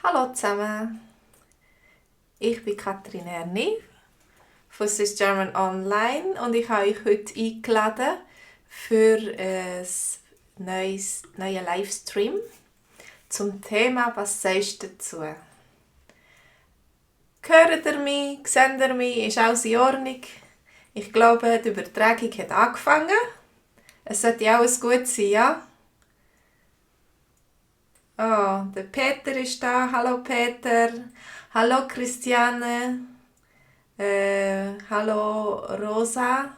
Hallo zusammen, ich bin Katrin Erni von Swiss German Online und ich habe euch heute eingeladen für ein neuen Livestream zum Thema «Was sagst du dazu?». Hört ihr mich? Seht ihr mich? Ist alles in Ordnung? Ich glaube, die Übertragung hat angefangen. Es sollte alles gut sein, ja? Oh, der Peter ist da. Hallo Peter. Hallo Christiane. Hallo Rosa.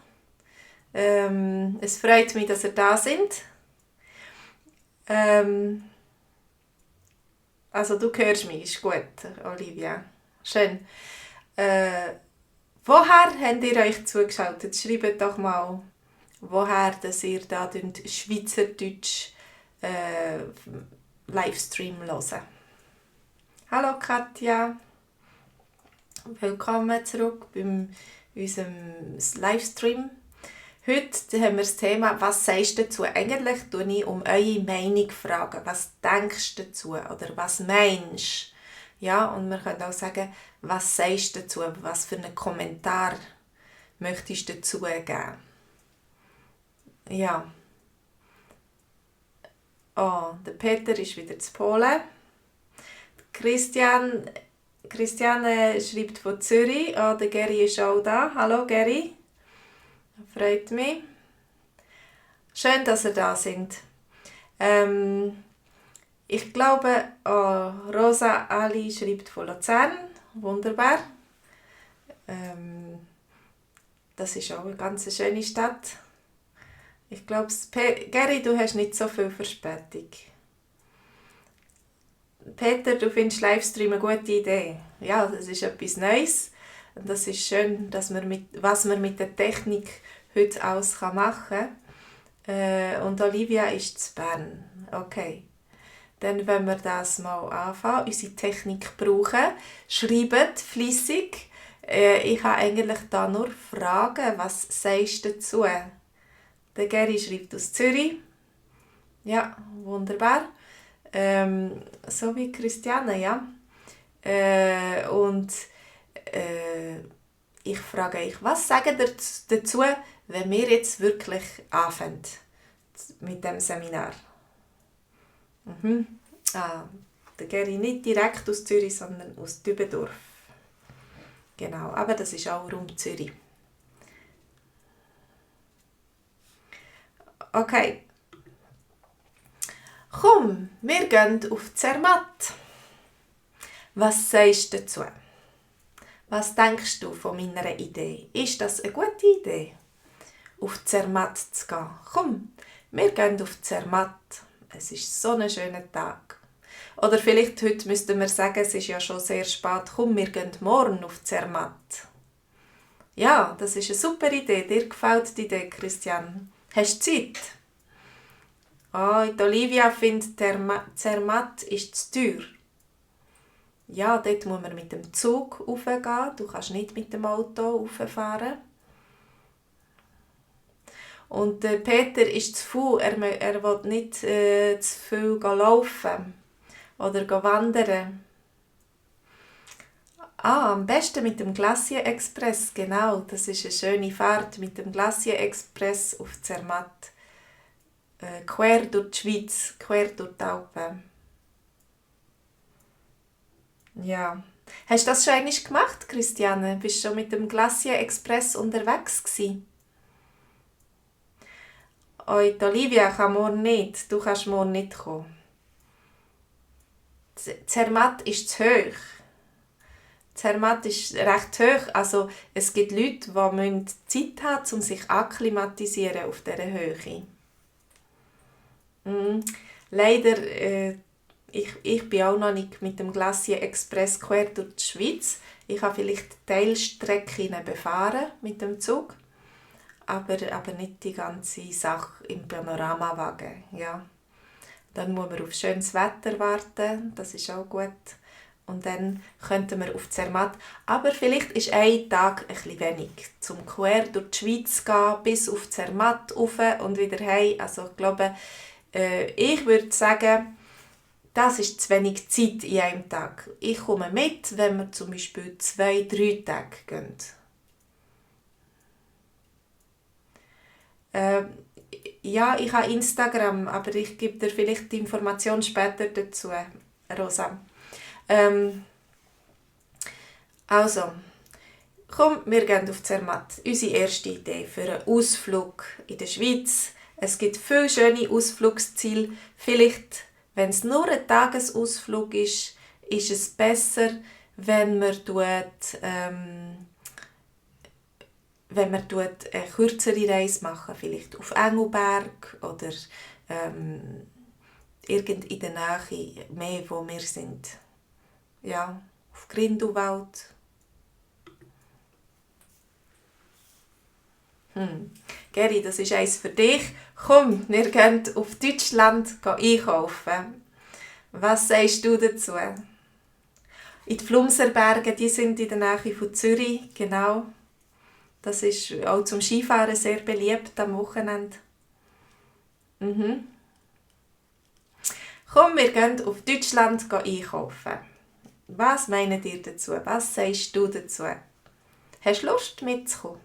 Es freut mich, dass ihr da sind. Also du hörst mich, ist gut, Olivia. Schön. Woher habt ihr euch zugeschaltet? Schreibt doch mal, woher dass ihr da Schweizerdeutsch Livestream hören. Hallo Katja. Willkommen zurück bei unserem Livestream. Heute haben wir das Thema «Was sagst du dazu?». Eigentlich frage ich um eure Meinung. Was denkst du dazu? Oder was meinst du? Ja, und wir können auch sagen, was sagst du dazu? Was für einen Kommentar möchtest du dazu geben? Ja. Oh, der Peter ist wieder zu Polen. Christiane schreibt von Zürich. Oh, der Geri ist auch da. Hallo Geri. Freut mich. Schön, dass ihr da sind. Ich glaube, Rosa Ali schreibt von Luzern. Wunderbar. Das ist auch eine ganz schöne Stadt. Ich glaube, Geri, du hast nicht so viel Verspätung. Peter, du findest Livestream eine gute Idee. Ja, das ist etwas Neues. Und das ist schön, dass was man mit der Technik heute alles machen kann. Und Olivia ist zu Bern. Okay. Dann wenn wir das mal anfangen, unsere Technik brauchen. Schreibt fleissig. Ich habe eigentlich da nur Fragen. Was sagst du dazu? Der Geri schreibt aus Zürich. Ja, wunderbar. So wie Christiane, ja. Ich frage euch, was sagt ihr dazu, wenn wir jetzt wirklich anfangen mit dem Seminar? Der Geri nicht direkt aus Zürich, sondern aus Dübendorf. Genau, aber das ist auch rund Zürich. Okay. Komm, wir gehen auf Zermatt. Was sagst du dazu? Was denkst du von meiner Idee? Ist das eine gute Idee, auf Zermatt zu gehen? Komm, wir gehen auf Zermatt. Es ist so ein schöner Tag. Oder vielleicht heute müssten wir sagen, es ist ja schon sehr spät. Komm, wir gehen morgen auf Zermatt. Ja, das ist eine super Idee. Dir gefällt die Idee, Christian. Hast du Zeit? Die Olivia findet, Zermatt ist zu teuer. Ja, dort muss man mit dem Zug raufgehen. Du kannst nicht mit dem Auto rauffahren. Und Peter ist zu faul. Er will nicht zu viel laufen oder wandern. Am besten mit dem Glacier Express. Genau, das ist eine schöne Fahrt mit dem Glacier Express auf Zermatt. Quer durch die Schweiz, quer durch die Alpen. Ja. Hast du das schon einmal gemacht, Christiane? Bist du schon mit dem Glacier Express unterwegs gewesen? Die Olivia kann morgen nicht. Du kannst morgen nicht kommen. Zermatt ist zu hoch. Zermatt ist recht hoch. Also, es gibt Leute, die Zeit haben, um sich akklimatisieren auf dieser Höhe. Leider, ich bin auch noch nicht mit dem Glacier Express quer durch die Schweiz. Ich habe vielleicht Teilstrecken befahren mit dem Zug, aber nicht die ganze Sache im Panoramawagen. Ja. Dann muss man auf schönes Wetter warten, das ist auch gut. Und dann könnten wir auf Zermatt. Aber vielleicht ist ein Tag ein bisschen wenig, zum quer durch die Schweiz zu gehen, bis auf Zermatt rauf und wieder heim. Also ich glaube, ich würde sagen, das ist zu wenig Zeit in einem Tag. Ich komme mit, wenn wir zum Beispiel 2-3 Tage gehen. Ja, ich habe Instagram, aber ich gebe dir vielleicht die Information später dazu, Rosa. Also, komm, wir gehen auf Zermatt. Unsere erste Idee für einen Ausflug in der Schweiz. Es gibt viele schöne Ausflugsziele. Vielleicht, wenn es nur ein Tagesausflug ist es besser, wenn man eine kürzere Reise machen, vielleicht auf Engelberg oder irgend in der Nähe, mehr wo wir sind. Ja, auf Grindelwald. Geri, das ist eins für dich. Komm, wir gehen auf Deutschland einkaufen. Was sagst du dazu? In die Flumserberge, die sind in der Nähe von Zürich, genau. Das ist auch zum Skifahren sehr beliebt am Wochenende. Komm, wir gehen auf Deutschland einkaufen. Was meint ihr dazu? Was sagst du dazu? Hast du Lust mitzukommen?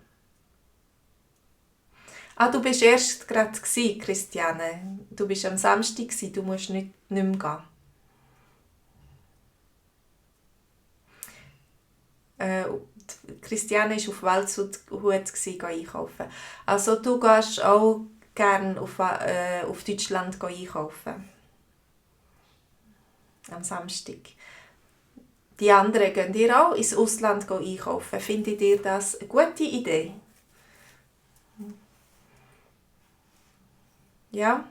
Du bist erst gerade Christiane. Du bist am Samstag, du musst nicht mehr gehen. Christiane war auf Waldshut einkaufen. Also du gehst auch gerne auf Deutschland einkaufen. Am Samstag. Die anderen gehen ihr auch ins Ausland einkaufen. Findet ihr das eine gute Idee? Ja?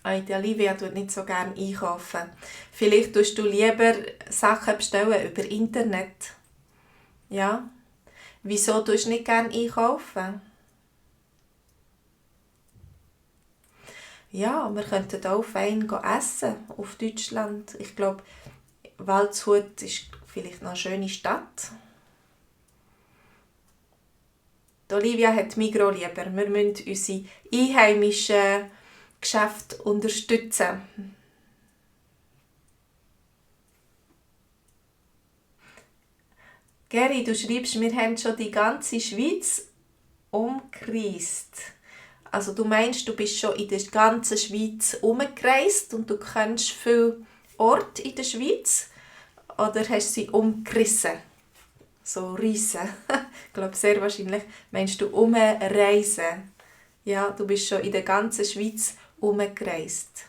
Die Olivia tut nicht so gerne einkaufen. Vielleicht tust du lieber Sachen bestellen über Internet. Ja? Wieso tust du nicht gerne einkaufen? Ja, wir könnten auch fein essen auf Deutschland. Ich glaube, Waldshut ist vielleicht noch eine schöne Stadt. Die Olivia hat Migros lieber. Wir müssen unsere einheimischen Geschäfte unterstützen. Geri, du schreibst, wir haben schon die ganze Schweiz umgereist. Also du meinst, du bist schon in der ganzen Schweiz umgereist und du kennst viele Orte in der Schweiz? Oder hast du sie umgerissen? So reisen. Ich glaube, sehr wahrscheinlich meinst du umreisen. Ja, du bist schon in der ganzen Schweiz umgereist.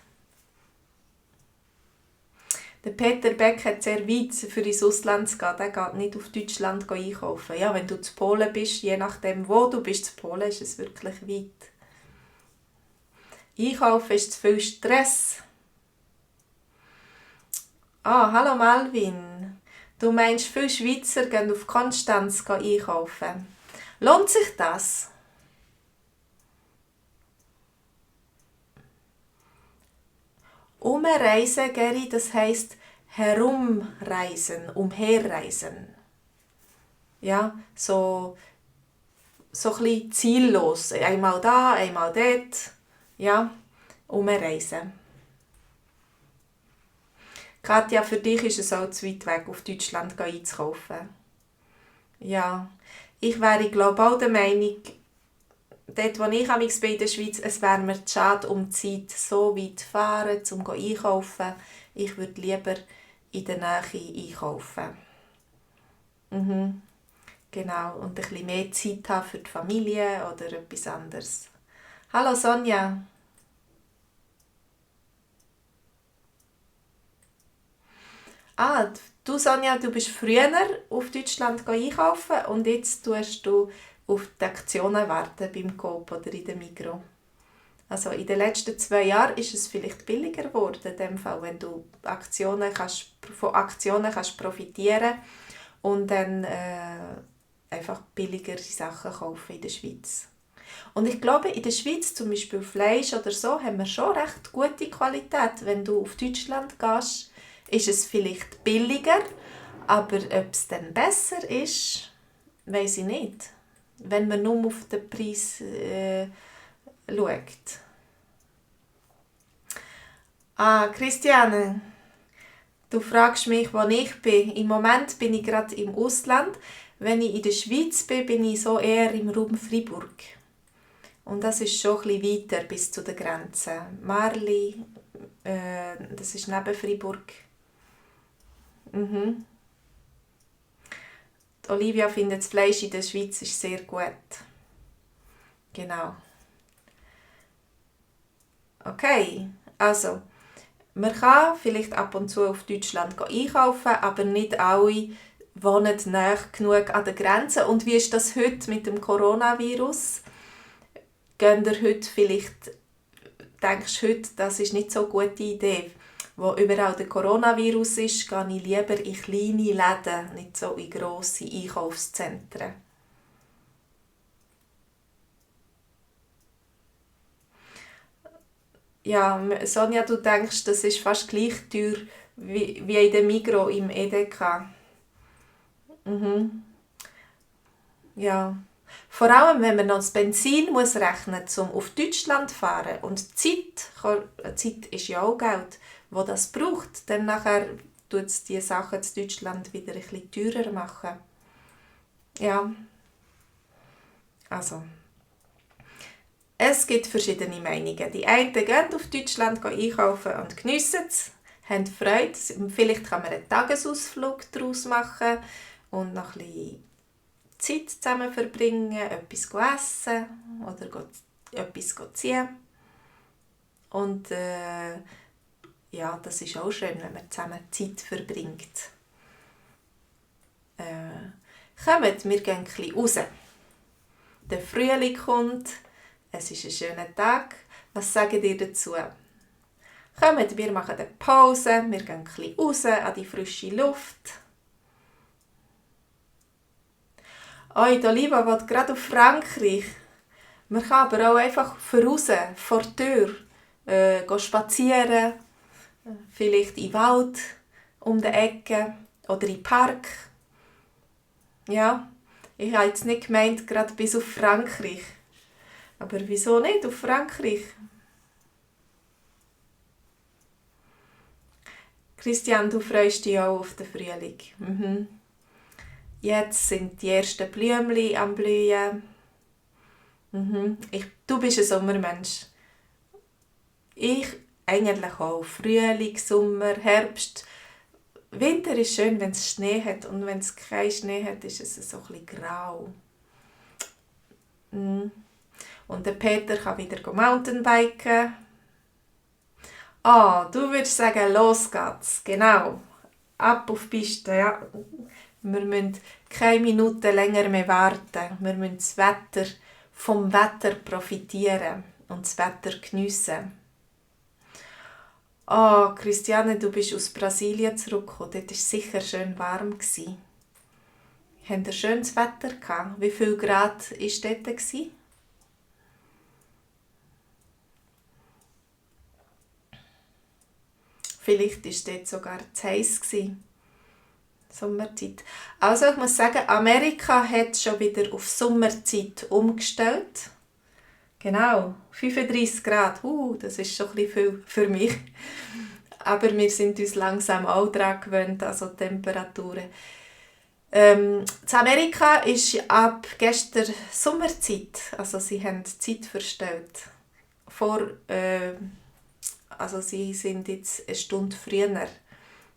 Der Peter Beck hat sehr weit für ins Ausland zu gehen. Der geht nicht auf Deutschland einkaufen. Ja, wenn du zu Polen bist, je nachdem wo du bist, zu Polen ist es wirklich weit. Einkaufen ist zu viel Stress. Hallo Malvin. Du meinst, viele Schweizer gehen auf Konstanz einkaufen. Lohnt sich das? Umreisen, Geri, das heisst herumreisen, umherreisen. Ja, so ein bisschen ziellos. Einmal da, einmal dort. Ja, umreisen. Katja, für dich ist es auch zu weit weg, auf Deutschland einzukaufen. Ja, ich wäre, glaube auch der Meinung, dort, wo ich bin in der Schweiz, es wäre mir zu schade um die Zeit, so weit zu fahren, um einkaufen. Ich würde lieber in der Nähe einkaufen. Genau, und ein bisschen mehr Zeit haben für die Familie oder etwas anderes. Hallo Sonja. Du Sonja, du bist früher auf Deutschland einkaufen und jetzt tust du auf die Aktionen warten beim Coop oder in der Migros. Also in den letzten 2 Jahren ist es vielleicht billiger geworden, in dem Fall, wenn du von Aktionen kannst profitieren und dann einfach billigere Sachen kaufen in der Schweiz. Und ich glaube, in der Schweiz, zum Beispiel Fleisch oder so, haben wir schon recht gute Qualität. Wenn du auf Deutschland gehst, ist es vielleicht billiger, aber ob es dann besser ist, weiss ich nicht. Wenn man nur auf den Preis schaut. Christiane, du fragst mich, wo ich bin. Im Moment bin ich gerade im Ausland. Wenn ich in der Schweiz bin, bin ich so eher im Raum Freiburg. Und das ist schon ein bisschen weiter bis zu der Grenze. Marli, das ist neben Freiburg. Mhm. Olivia findet das Fleisch in der Schweiz ist sehr gut. Genau. Okay, also man kann vielleicht ab und zu auf Deutschland einkaufen, aber nicht alle wohnen nahe genug an der Grenze. Und wie ist das heute mit dem Coronavirus? Geht ihr heute vielleicht, denkst du heute, das ist nicht so eine gute Idee? Wo überall der Coronavirus ist, gehe ich lieber in kleine Läden, nicht so in grosse Einkaufszentren. Ja, Sonja, du denkst, das ist fast gleich teuer wie in der Migros im Edeka. Mhm. Ja. Vor allem, wenn man noch das Benzin muss rechnen muss, um auf Deutschland zu fahren. Und die Zeit ist ja auch Geld, wo das braucht. Dann nachher tut es die Sachen in Deutschland wieder ein bisschen teurer machen. Ja, also. Es gibt verschiedene Meinungen. Die einen gehen auf Deutschland einkaufen und geniessen es, haben Freude. Vielleicht kann man einen Tagesausflug daraus machen und noch ein bisschen Zeit zusammen verbringen, etwas essen oder etwas ziehen. Und ja, das ist auch schön, wenn man zusammen Zeit verbringt. Kommt, wir gehen ein bisschen raus. Der Frühling kommt, es ist ein schöner Tag. Was sagt ihr dazu? Kommt, wir machen eine Pause, wir gehen ein bisschen raus an die frische Luft. Die Oliva will gerade auf Frankreich. Man kann aber auch einfach voraus, vor der Tür, gehen spazieren, vielleicht in den Wald um die Ecke oder in den Park. Ja, ich habe jetzt nicht gemeint, gerade bis auf Frankreich. Aber wieso nicht auf Frankreich? Christian, du freust dich auch auf den Frühling. Mhm. Jetzt sind die ersten Blümchen am Blühen. Mhm. Du bist ein Sommermensch. Ich eigentlich auch. Frühling, Sommer, Herbst. Winter ist schön, wenn es Schnee hat. Und wenn es keinen Schnee hat, ist es so ein bisschen grau. Mhm. Und der Peter kann wieder Mountainbiken. Du würdest sagen, los geht's. Genau. Ab auf die Piste, ja. Wir müssen keine Minute länger mehr warten. Wir müssen vom Wetter profitieren und das Wetter geniessen. Christiane, du bist aus Brasilien zurückgekommen. Dort war es sicher schön warm. Habt ihr schönes Wetter gehabt? Wie viel Grad war dort? Vielleicht war es dort sogar zu heiß. Sommerzeit. Also ich muss sagen, Amerika hat schon wieder auf Sommerzeit umgestellt. Genau, 35 Grad. Das ist schon ein bisschen viel für mich. Aber wir sind uns langsam auch daran gewöhnt, also Temperaturen. In Amerika ist ab gestern Sommerzeit. Also sie haben die Zeit verstellt. Also sie sind jetzt eine Stunde früher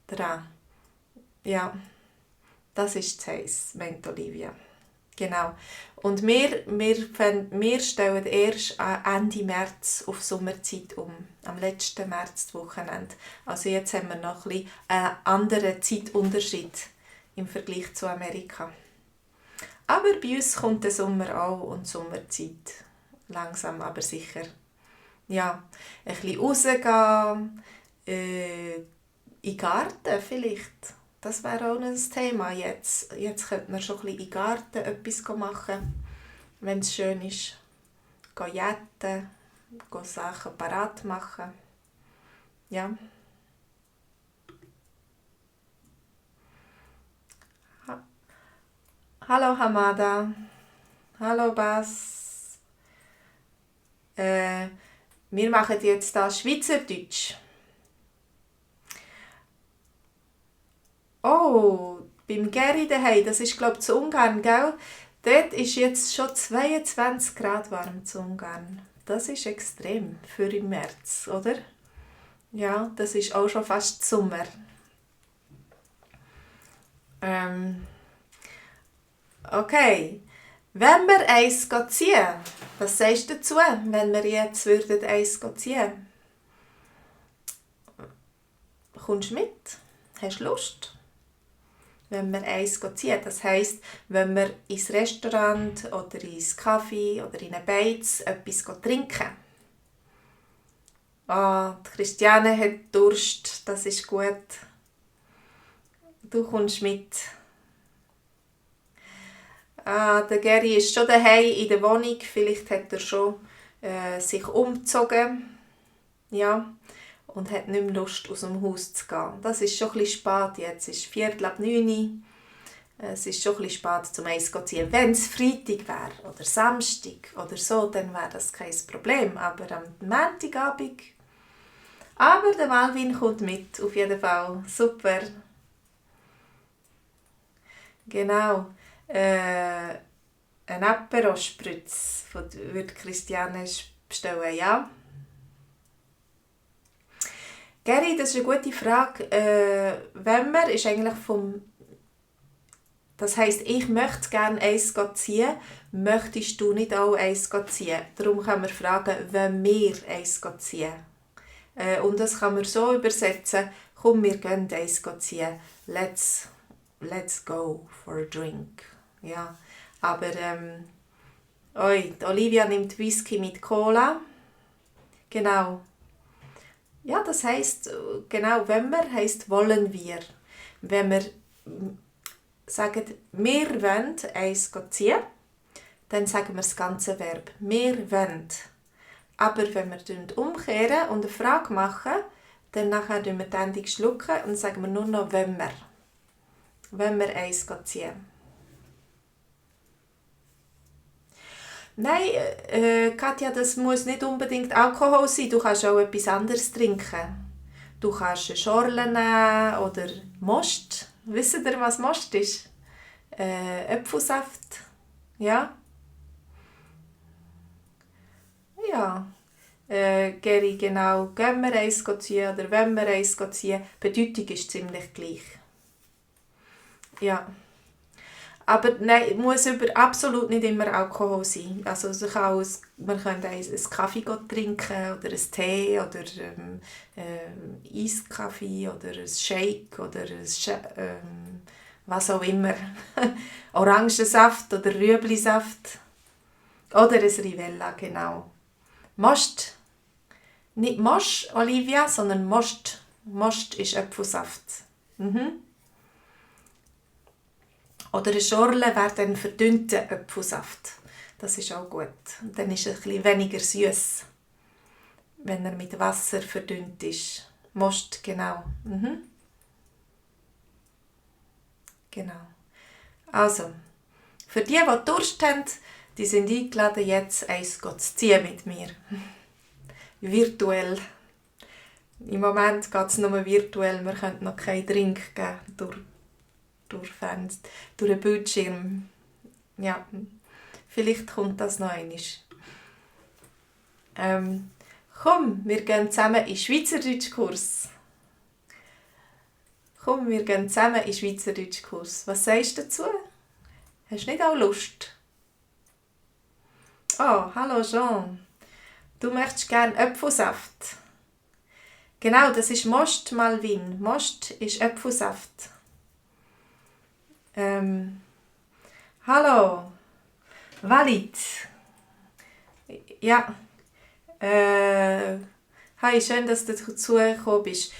dran. Ja, das ist zu heiß, meint Olivia. Genau. Und wir stellen erst Ende März auf Sommerzeit um. Am letzten Märzwochenende. Also jetzt haben wir noch ein bisschen einen anderen Zeitunterschied im Vergleich zu Amerika. Aber bei uns kommt der Sommer auch und die Sommerzeit. Langsam, aber sicher. Ja, ein bisschen rausgehen, in den Garten vielleicht. Das wäre auch ein Thema jetzt. Jetzt könnte man schon ein bisschen in den Garten etwas machen, wenn es schön ist. Gehen jetten, gehen Sachen parat machen. Ja. Hallo Hamada. Hallo Bas. Wir machen jetzt da Schweizerdeutsch. Oh, beim Geri daheim, das ist glaube ich zu Ungarn, gell? Dort ist jetzt schon 22 Grad warm zu Ungarn. Das ist extrem für im März, oder? Ja, das ist auch schon fast Sommer. Ähm, okay. Wenn wir eins ziehen, was sagst du dazu, wenn wir jetzt eins ziehen? Kommst du mit? Hast du Lust? Wenn wir eins ziehen, das heisst, wenn wir ins Restaurant oder ins Kaffee oder in eine Beiz etwas trinken. Die Christiane hat Durst, das ist gut. Du kommst mit. Der Geri ist schon daheim in der Wohnung, vielleicht hat er schon sich umgezogen. Ja. Und hat nicht mehr Lust, aus dem Haus zu gehen. Das ist schon ein bisschen spät jetzt. Es ist 8:45. Es ist schon ein bisschen spät, zum Eis zu ziehen. Wenn es Freitag wäre oder Samstag oder so, dann wäre das kein Problem. Aber am Montagabend. Aber der Malvin kommt mit, auf jeden Fall. Super. Genau. Ein Aperol-Spritz würde Christiane bestellen, ja. Geri, das ist eine gute Frage. Wenn man ist eigentlich das heisst, ich möchte gerne eins ziehen, möchtest du nicht auch eins ziehen? Darum kann man fragen, wenn wir eins ziehen. Und das kann man so übersetzen, komm, wir gehen eins ziehen. Let's go for a drink. Ja, aber die Olivia nimmt Whisky mit Cola. Genau. Ja, das heisst, genau, wenn wir heisst wollen wir. Wenn wir sagen, wir wollen eins ziehen, dann sagen wir das ganze Verb. Wir wollen. Aber wenn wir umkehren und eine Frage machen, dann nachher schlucken wir die Endung und sagen wir nur noch wenn wir. Wenn wir eins ziehen. Nein, Katja, das muss nicht unbedingt Alkohol sein. Du kannst auch etwas anderes trinken. Du kannst eine Schorle nehmen oder Most. Wisst ihr, was Most ist? Apfelsaft. Ja? Ja. Geri, genau. Gehen wir eins ziehen oder wenn wir eins ziehen. Die Bedeutung ist ziemlich gleich. Ja. Aber nein, muss absolut nicht immer Alkohol sein. Also man könnte einen Kaffee trinken oder einen Tee oder Eiskaffee oder einen Shake oder was auch immer. Orangensaft oder Rüeblisaft oder ein Rivella, genau. Most. Nicht Mosch, Olivia, sondern Most. Most ist Apfelsaft. Oder eine Schorle wäre dann verdünnter Apfelsaft. Das ist auch gut. Und dann ist es ein bisschen weniger süß, wenn er mit Wasser verdünnt ist. Most, genau. Genau. Also, für die Durst haben, die sind eingeladen, jetzt eins zu ziehen mit mir. Virtuell. Im Moment geht es nur virtuell. Wir können noch keinen Drink geben durch einen Bildschirm. Ja, vielleicht kommt das noch einmal. Komm, wir gehen zusammen in den Schweizerdeutschkurs. Komm, wir gehen zusammen in den Schweizerdeutschkurs. Was sagst du dazu? Hast du nicht auch Lust? Oh, hallo Jean. Du möchtest gerne Apfelsaft. Genau, das ist Most, Malvin. Most ist Apfelsaft. Hallo. Walid. Ja. Hi, schön, dass du dazu gekommen bist.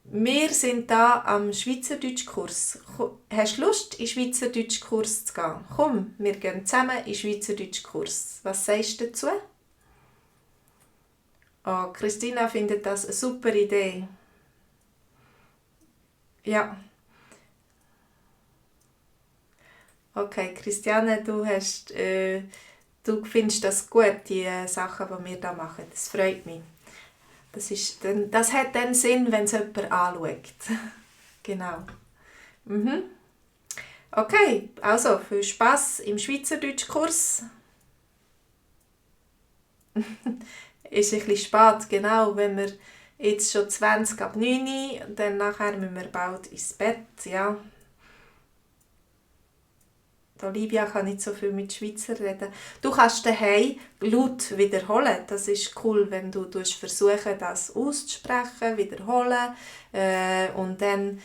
Wir sind da am Schweizerdeutschkurs. Hast du Lust, in den Schweizerdeutschkurs zu gehen? Komm, wir gehen zusammen in den Schweizerdeutschkurs. Was sagst du dazu? Oh, Christina findet das eine super Idee. Ja. Okay, Christiane, du findest das gut, die Sachen, die wir da machen. Das freut mich. Das hat dann Sinn, wenn es jemand anschaut. Genau. Mhm. Okay, also viel Spass im Schweizerdeutschkurs. Ist ein bisschen spät, genau, wenn wir jetzt schon 20 ab 9 Uhr, dann nachher müssen wir bald ins Bett, ja. Die Olivia kann nicht so viel mit Schweizer reden. Du kannst daheim laut wiederholen. Das ist cool, wenn du versuchen, das auszusprechen, wiederholen und dann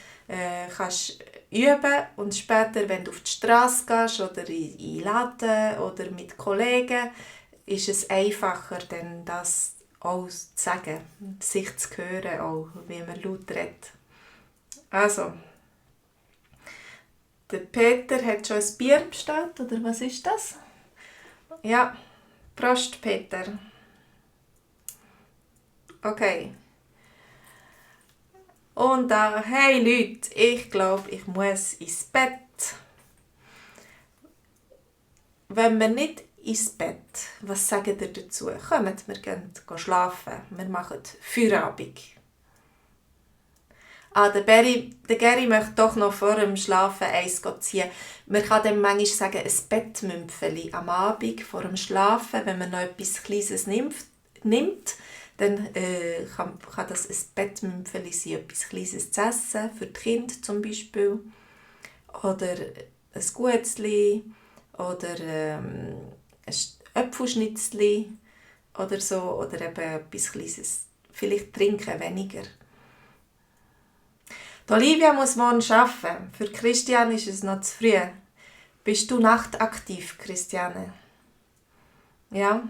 kannst üben und später, wenn du auf die Straße gehst oder in den Laden oder mit Kollegen, ist es einfacher, dann das auch zu sagen, sich zu hören, auch, wie man laut redet. Also, der Peter hat schon ein Bier bestellt, oder was ist das? Ja, Prost, Peter. Okay. Und da, hey Leute, ich glaube, ich muss ins Bett. Wenn wir nicht ins Bett, was sagt ihr dazu? Kommt, wir gehen schlafen. Wir machen Feierabend. Der Geri möchte doch noch vor dem Schlafen eins ziehen. Man kann dem manchmal sagen, ein Bettmümpfeli am Abend vor dem Schlafen, wenn man noch etwas Kleines nimmt, dann kann das ein Bettmümpfeli sein, etwas Kleines zu essen, für die Kinder zum Beispiel. Oder ein Guetzli, oder ein Äpfelschnitzli, oder so, oder eben etwas Kleines. Vielleicht trinken weniger. Die Olivia muss morgen arbeiten. Für Christian ist es noch zu früh. Bist du nachtaktiv, Christiane? Ja.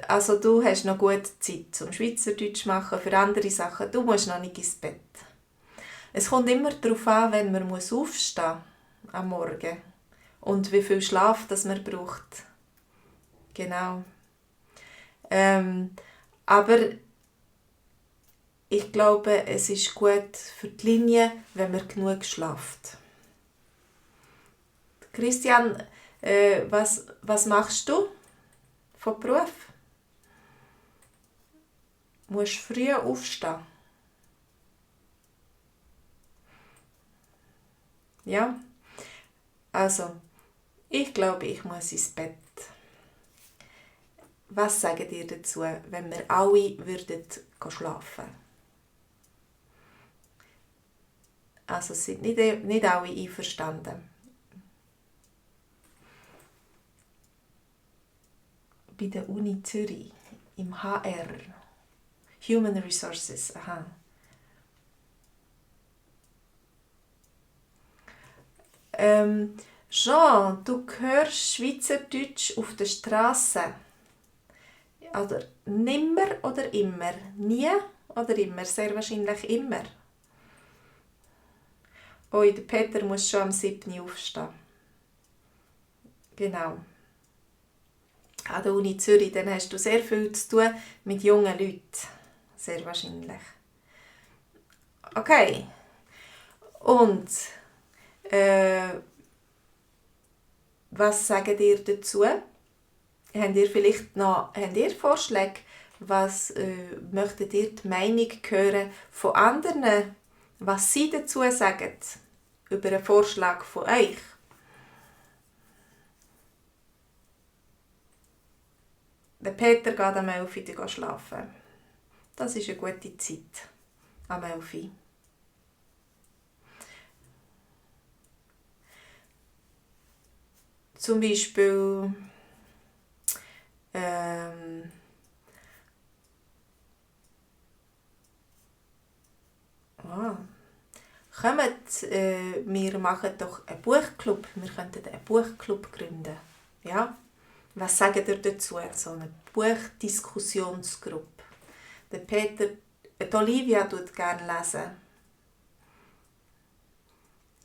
Also du hast noch gute Zeit zum Schweizerdeutsch machen, für andere Sachen. Du musst noch nicht ins Bett. Es kommt immer darauf an, wenn man aufstehen muss am Morgen und wie viel Schlaf das man braucht. Genau. Aber ich glaube, es ist gut für die Linie, wenn man genug schläft. Christian, was machst du von Beruf? Du musst früh aufstehen. Ja? Also, ich glaube, ich muss ins Bett. Was sagt ihr dazu, wenn wir alle schlafen würden? Also sind nicht alle einverstanden. Bei der Uni Zürich, im HR, Human Resources, aha. Jean, du hörst Schweizerdeutsch auf der Straße. Oder nimmer oder immer? Nie oder immer? Sehr wahrscheinlich immer. Oh, der Peter muss schon am 7. Uhr aufstehen. Genau. An der Uni Zürich, dann hast du sehr viel zu tun mit jungen Leuten. Sehr wahrscheinlich. Okay. Und was sagt ihr dazu? Habt ihr vielleicht noch Vorschläge? Was möchtet ihr die Meinung hören von anderen? Was sie dazu sagen? Über einen Vorschlag von euch? Der Peter geht am 11 Uhr schlafen. Das ist eine gute Zeit. Am 11 Uhr. Zum Beispiel kommt, wir machen doch einen Buchclub. Wir könnten einen Buchclub gründen. Ja? Was sagt ihr dazu? So eine Buchdiskussionsgruppe. Der Peter, die Olivia tut gerne lesen.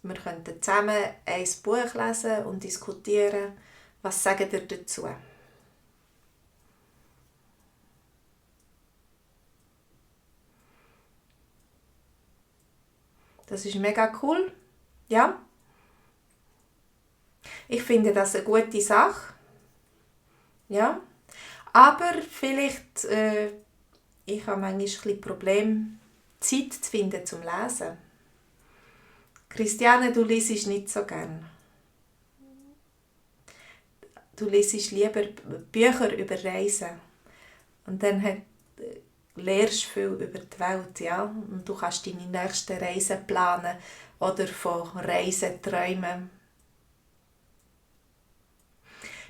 Wir könnten zusammen ein Buch lesen und diskutieren. Was sagt ihr dazu? Das ist mega cool. Ja? Ich finde das eine gute Sache. Ja? Aber vielleicht, ich habe manchmal ein Problem, Zeit zu finden zum Lesen. Christiane, du liest nicht so gern. Du liest lieber Bücher über Reisen. Und dann lernst du viel über die Welt, ja? Und du kannst deine nächsten Reisen planen oder von Reisen träumen.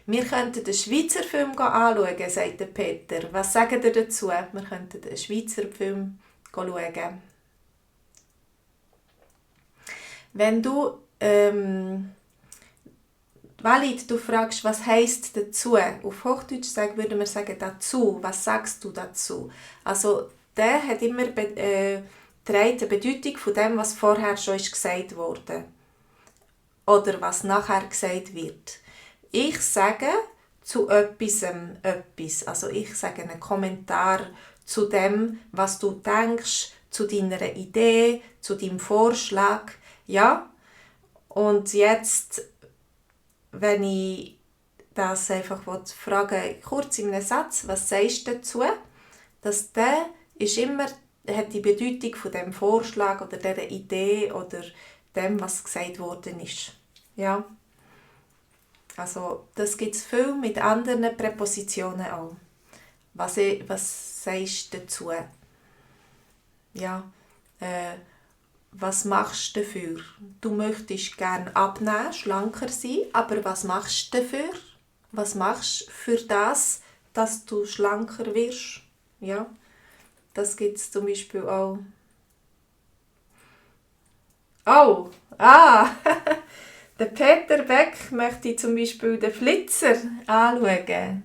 Wir könnten einen Schweizer Film anschauen, sagt Peter. Was sagt ihr dazu? Wir könnten einen Schweizer Film schauen. Wenn du Walid, du fragst, was heisst dazu? Auf Hochdeutsch würden wir sagen dazu. Was sagst du dazu? Also der hat immer trägt eine Bedeutung von dem, was vorher schon gesagt wurde. Oder was nachher gesagt wird. Ich sage zu etwas. Also ich sage einen Kommentar zu dem, was du denkst, zu deiner Idee, zu deinem Vorschlag. Ja? Und jetzt, wenn ich das einfach fragen, kurz in einem Satz, was sagst du dazu? Dass der ist immer, hat die Bedeutung von dem Vorschlag oder dieser Idee oder dem, was gesagt worden ist. Ja? Also das gibt es viel mit anderen Präpositionen auch. Was sagst du dazu? Ja, was machst du dafür? Du möchtest gerne abnehmen, schlanker sein, aber was machst du dafür? Was machst du für das, dass du schlanker wirst? Ja, das gibt es zum Beispiel auch. Oh, der Peter Beck möchte zum Beispiel den Flitzer anschauen.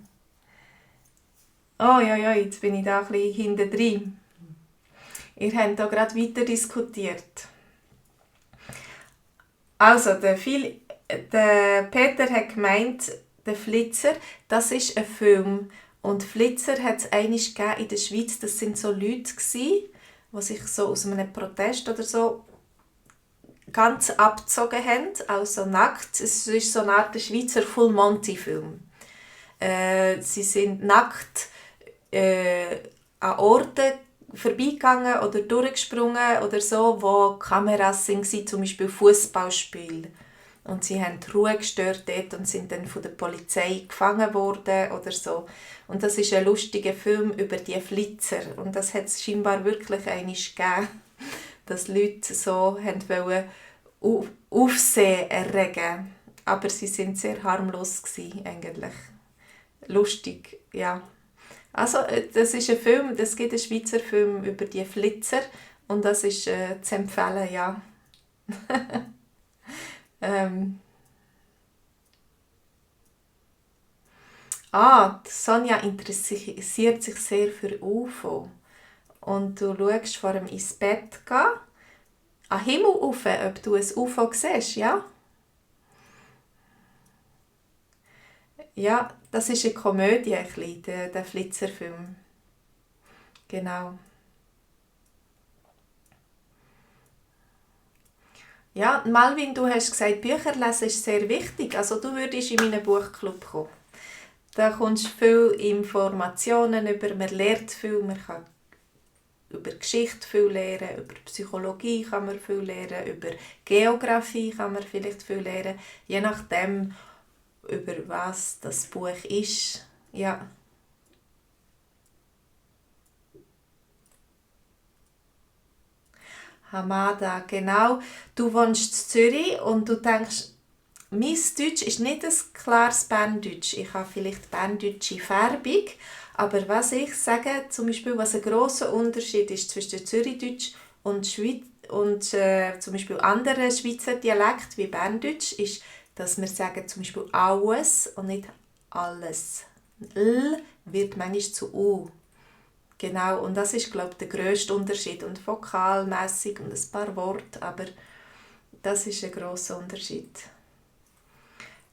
Oh ja, jetzt bin ich da ein bisschen hinten drin. Ihr habt da gerade weiter diskutiert. Also, der Peter hat gemeint, der Flitzer, das ist ein Film. Und Flitzer hat es einmal gegeben in der Schweiz. Das sind so Leute, die sich so aus einem Protest oder so ganz abgezogen haben, also nackt. Es ist so eine Art Schweizer Full-Monty-Film. Sie sind nackt an Orten vorbeigegangen oder durchgesprungen oder so, wo Kameras sind, zum Beispiel Fußballspiel. Und sie haben die Ruhe gestört dort und sind dann von der Polizei gefangen worden oder so. Und das ist ein lustiger Film über die Flitzer. Und das hat es scheinbar wirklich einmal gegeben, dass Leute so wollten Aufsehen erregen. Aber sie sind sehr harmlos gewesen, eigentlich. Lustig, ja. Also, das ist ein Film, es gibt einen Schweizer Film über die Flitzer und das ist zu empfehlen, ja. Sonja interessiert sich sehr für UFO. Und du schaust vor dem ins Bett gehen, an den Himmel rauf, ob du ein UFO siehst, ja? Ja, das ist eine Komödie, der Flitzerfilm. Genau. Ja, Malvin, du hast gesagt, Bücher lesen ist sehr wichtig. Also du würdest in meinen Buchclub kommen. Da kommst du viele Informationen über, man lernt viel, man kann über Geschichte viel lernen, über Psychologie kann man viel lernen, über Geografie kann man vielleicht viel lernen, je nachdem, über was das Buch ist. Ja. Hamada, genau. Du wohnst in Zürich und du denkst, mein Deutsch ist nicht ein klares Berndeutsch. Ich habe vielleicht berndeutsche Färbung, aber was ich sage, zum Beispiel, was ein grosser Unterschied ist zwischen Zürichdeutsch und zum Beispiel anderen Schweizer Dialekt wie Berndeutsch, ist, dass wir sagen zum Beispiel alles und nicht alles. L wird manchmal zu U. Genau, und das ist, glaube ich, der grösste Unterschied. Und vokalmässig und ein paar Worte, aber das ist ein grosser Unterschied.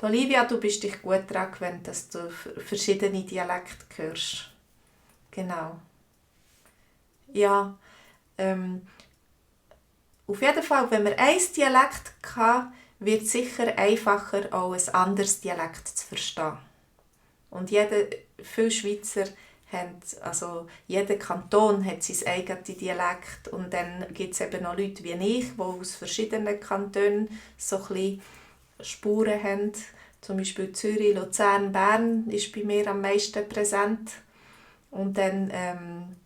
Olivia, du bist dich gut daran gewöhnt, dass du verschiedene Dialekte hörst. Genau. Ja, auf jeden Fall, wenn man ein Dialekt kann, wird es sicher einfacher, auch ein anderes Dialekt zu verstehen. Und viele Schweizer haben, also jeder Kanton hat sein eigenes Dialekt und dann gibt es eben noch Leute wie ich, die aus verschiedenen Kantonen so ein bisschen Spuren haben. Zum Beispiel Zürich, Luzern, Bern ist bei mir am meisten präsent. Und dann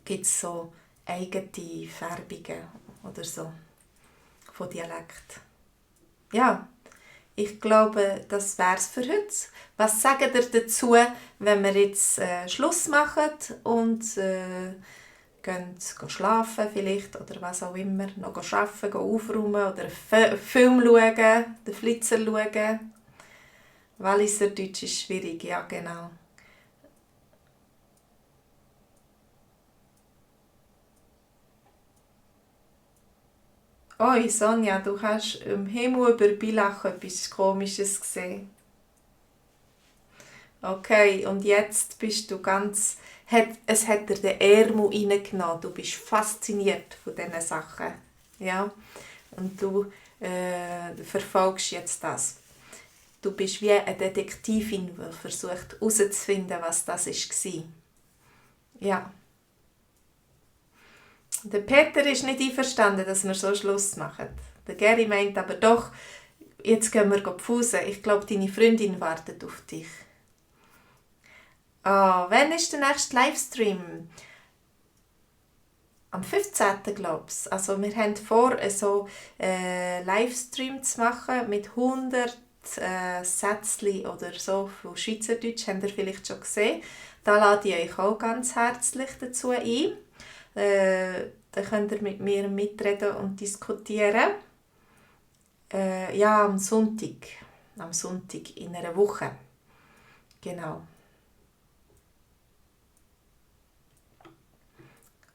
gibt es so eigene Färbungen oder so von Dialekt. Ja, ich glaube, das wäre es für heute. Was sagt ihr dazu, wenn wir jetzt Schluss machen und gehen schlafen vielleicht oder was auch immer, noch arbeiten, aufräumen oder einen Film schauen, den Flitzer schauen. Walliser Deutsch ist schwierig, ja genau. Oi, Sonja, du hast im Himmel über Bilach etwas Komisches gesehen. Okay, und jetzt bist du ganz... Es hat dir den Ärmel reingenommen. Du bist fasziniert von diesen Sachen. Ja? Und du verfolgst jetzt das. Du bist wie eine Detektivin, die versucht herauszufinden, was das war. Ja. Der Peter ist nicht einverstanden, dass wir so Schluss machen. Der Gary meint aber doch, jetzt gehen wir pfusen. Ich glaube, deine Freundin wartet auf dich. Wann ist der nächste Livestream? Am 15. glaube ich. Also wir haben vor, so Livestream zu machen mit 100 Sätzchen oder so von Schweizerdeutsch. Habt ihr vielleicht schon gesehen. Da lade ich euch auch ganz herzlich dazu ein. Dann könnt ihr mit mir mitreden und diskutieren. Ja, am Sonntag. Am Sonntag in einer Woche. Genau.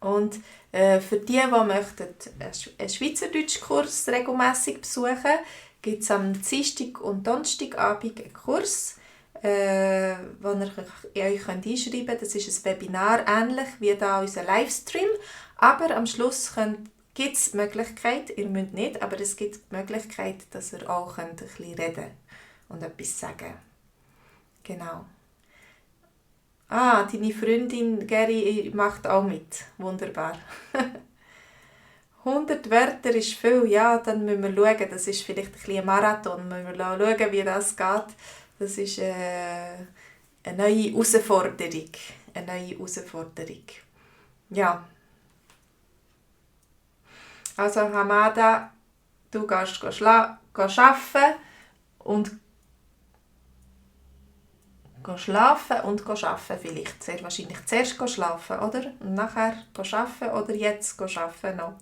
Und für die möchten einen Schweizerdeutschkurs regelmässig besuchen, gibt es am Dienstag und Donnerstagabend einen Kurs, wo ihr euch einschreiben könnt. Das ist ein Webinar, ähnlich wie da unser Livestream. Aber am Schluss gibt es die Möglichkeit, ihr müsst nicht, aber es gibt die Möglichkeit, dass ihr auch ein bisschen reden und etwas sagen. Genau. Deine Freundin Geri macht auch mit. Wunderbar. 100 Wörter ist viel, ja, dann müssen wir schauen. Das ist vielleicht ein bisschen ein Marathon. Müssen wir schauen, wie das geht. Das ist eine neue Herausforderung. Eine neue Herausforderung. Ja. Also Hamada, du gehst arbeiten und schlafen und arbeiten vielleicht. Sehr wahrscheinlich zuerst schlafen, oder? Und nachher arbeiten oder jetzt arbeiten noch.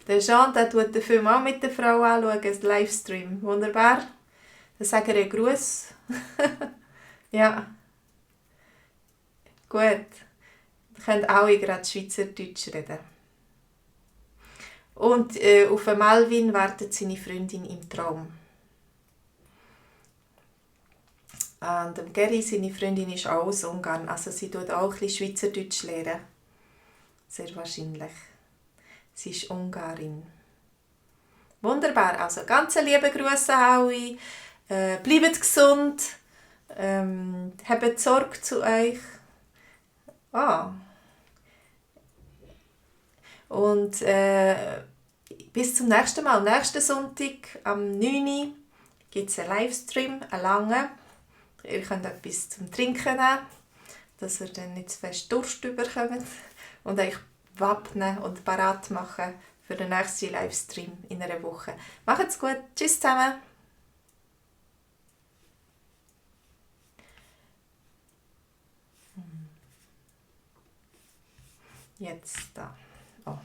Der Jean, der schaut den Film auch mit der Frau anschauen, ein Livestream. Wunderbar. Dann sagen wir einen Gruß. Ja, gut. Ihr könnt alle gerade Schweizerdeutsch reden. Und auf Melvin wartet seine Freundin im Traum. Und Geri, seine Freundin, ist auch aus Ungarn. Also sie tut auch ein bisschen Schweizerdeutsch lernen. Sehr wahrscheinlich. Sie ist Ungarin. Wunderbar. Also ganz liebe Grüße alle. Bleibt gesund. Habt Sorge zu euch. Und bis zum nächsten Mal. Nächsten Sonntag am 9. Uhr gibt es einen Livestream, einen langen. Ihr könnt etwas zum Trinken nehmen, dass ihr dann nicht zu fest Durst bekommt. Und euch wappnen und parat machen für den nächsten Livestream in einer Woche. Macht's gut. Tschüss zusammen. Jetzt da. Oh.